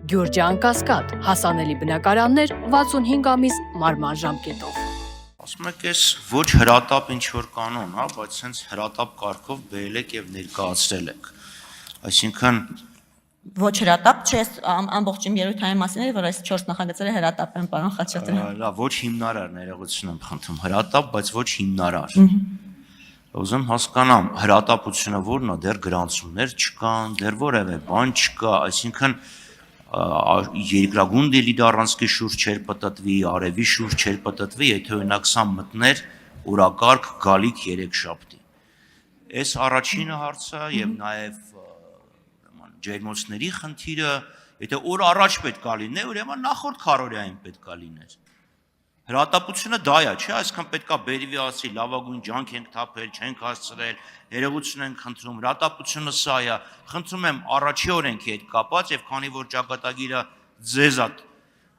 Գյուրջան Կասկադ, հասանելի բնակարաններ 65 ամիս մարման ժամկետով։ Ասում եք, ես ոչ հրատապ ինչ-որ կանոն, բայց հենց հրատապ կարգով բերել եք և ներկայացրել եք, այսինքն Ոչ հրատապ, չէ, ամբողջ իմ երևույթային մասին էր, որ այս 4 նախագծերը հրատապ են, պարոն Խաչատրյան։ Լավ, ոչ հիմնարար, ներողություն եմ խնդրում, հրատապ, բայց ոչ հիմնարար։ Ուզում հասկանամ, հրատապությունը որն է, դեռ գրանցումներ չկան, դեռ որևէ բան չկա, այսինքն երկրագունդի լիդարանցքի շուրջ չէր պտտվի, արևի շուրջ չէր պտտվի, եթե օրինակ սա մտներ օրակարգ գալիք 3 շաբթի։ Այս առաջինը հարցը եւ նաեւ ջերմոցների խնդիրը, եթե օր առաջ պետք է լինի, ուրեմն նախորդ քարորիային պետք է լիներ։ Հրատապությունը դա է, չէ՞, այսքան պետք է բերվի ասի, լավագույն ջանք ենք թափել, չենք հասցրել, ներողություն ենք խնդրում, հրատապությունը սա է։ Խնդրում եմ առաջի օրենքի հետ կապած եւ քանի որ ճակատագիրը ձեզ է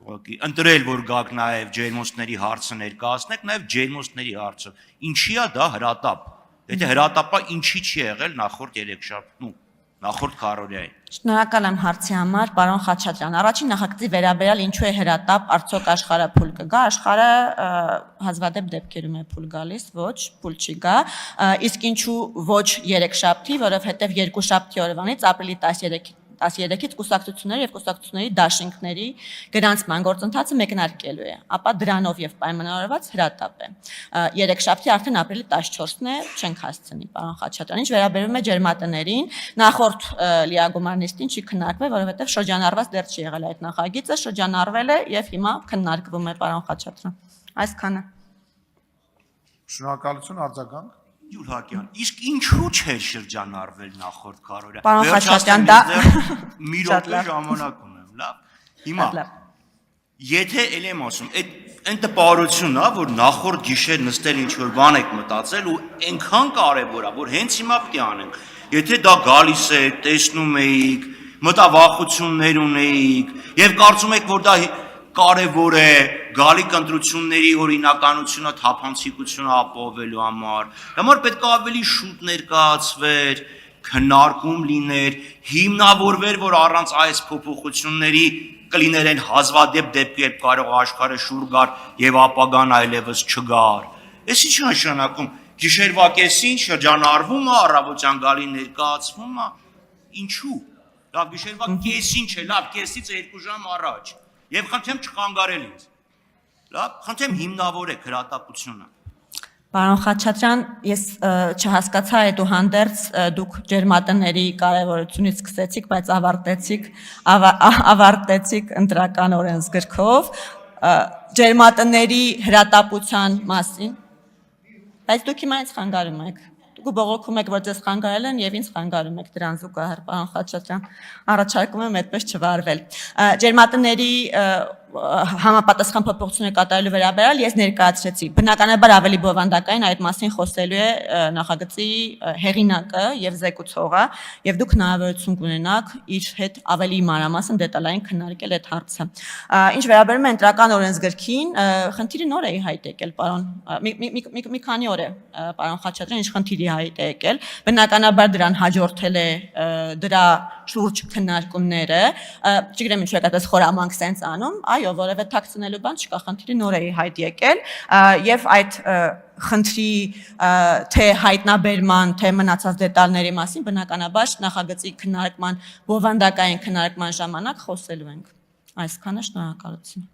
ուղղակի ընտրել, որ գաք նաեւ ջերմոցների հարցը ներկայացնեք, նաեւ ջերմոցների հարցը։ Ինչի է դա հրատապ։ Եթե հրատապը ինչի չի եղել նախորդ 3 շաբթի, նախորդ քարորիային։ Շնորհակալ եմ հարցի համար, պարոն Խաչատրյան։ Առաջին նախագծի վերաբերյալ ինչու է հրատապ, արդյոք աշխարհը փուլ կգա, աշխարհը հազվադեպ դեպքերում է փուլ գալիս, ոչ, փուլ չի գա։ Իսկ ինչու ոչ 3 շաբթի, որովհետև 2 շաբթի օրվանից ապրիլի 13-ից կուսակցությունների եւ կուսակցությունների դաշինքների գրանցման գործընթացը մեկնարկելու է, ապա դրանով եւ պայմանավորված հրատապ է։ 3 շաբթի արդեն ապրիլի 14-ն է, չենք հասցնի, պարոն Խաչատրյան։ Ինչ վերաբերում է ջերմատներին, նախորդ լիագումար նիստին չի քննարկվել, որովհետեւ շրջանառված դեռ չի եղել այդ նախագիծը, շրջանառվել է եւ հիմա քննարկվում է, պարոն Խաչատրյան։ Այսքանը։ Շնորհակալություն, արձագանք։ Յուրհակյան, իսկ ինչու չէր շրջանառվել նախորդ քարորիա։ Պարոն Խաչատրյան, դա մի րոպե ժամանակ ունեմ, լավ։ Հիմա եթե ել եմ ասում, այն տպավորությունն է, որ նախորդ գիշեր նստել ինչ-որ բան եք մտածել ու այնքան կարևոր է, որ հենց հիմա պետք է անենք։ Եթե դա գալիս է, տեսնում էիք, մտավախություններ ունեիք եւ կարծում եք, որ դա կարևոր է գալիք ընտրությունների օրինականությունը, թափանցիկությունը ապահովելու համար պետք է ավելի շուտ ներկայացվեր, քննարկում լիներ, հիմնավորվեր, որ առանց այս փոփոխությունների կլիներ այն հազվադեպ դեպքի, երբ կարող աշխարհը շուռ գար եւ ապագան այլևս չգար։ Էս ինչ նշանակում գիշերվա կեսին շրջանառվում է, առավոտյան գալի ներկայացվում է, ինչու։ Լավ, գիշերվա կեսին չէ, լավ, կեսից 2 ժամ առաջ։ Եվ խնդրեմ չխանգարել ինձ։ Լավ, խնդրեմ հիմնավորեք հրատապությունը։ Պարոն Խաչատրյան, ես չհասկացա այդուհանդերձ դուք ջերմատների կարևորությունից սկսեցիք, բայց ավարտեցիք ընտրական օրենսգրքով ջերմատների հրատապության մասին, բայց դուք հիմա ինձ խանգարում եք։ Դուք բողոքում եք, որ ձեզ խանգարել են եւ ինձ խանգարում եք դրան զուգահեռ, պարոն Խաչատրյան, առաջարկում եմ այդպես չվարվել։ Ջերմատների համապատասխան փոփոխություններ կատարելու վերաբերյալ ես ներկայացրեցի։ Բնականաբար ավելի բովանդակային այդ մասին խոսելու է նախագծի հեղինակը եւ զեկուցողը, եւ դուք հնարավորություն կունենաք իր հետ ավելի մանրամասն դետալային քննարկել այդ հարցը։ Ինչ վերաբերում է ընտրական օրենսգրքին, խնդիրը նոր է հայտ եկել, պարոն, մի քանի օր է, պարոն Խաչատրյան, ինչ խնդիրի հայտ է եկել։ Բնականաբար դրան հաջորդել է դրա շուրջ քննարկումները, չգիտեմ ինչու եք այդպես խորամանկ սենց անում, այո, որևէ թաքցնելու բան չկա, խնդիրը նոր է հայտ եկել եւ այդ խնդրի թե հայտնաբերման, թե մնացած դետալների մասին բնականաբար նախագծի քննարկման, բովանդակային քննարկման ժամանակ խոսելու ենք։ Այսքանը, շնորհակալություն։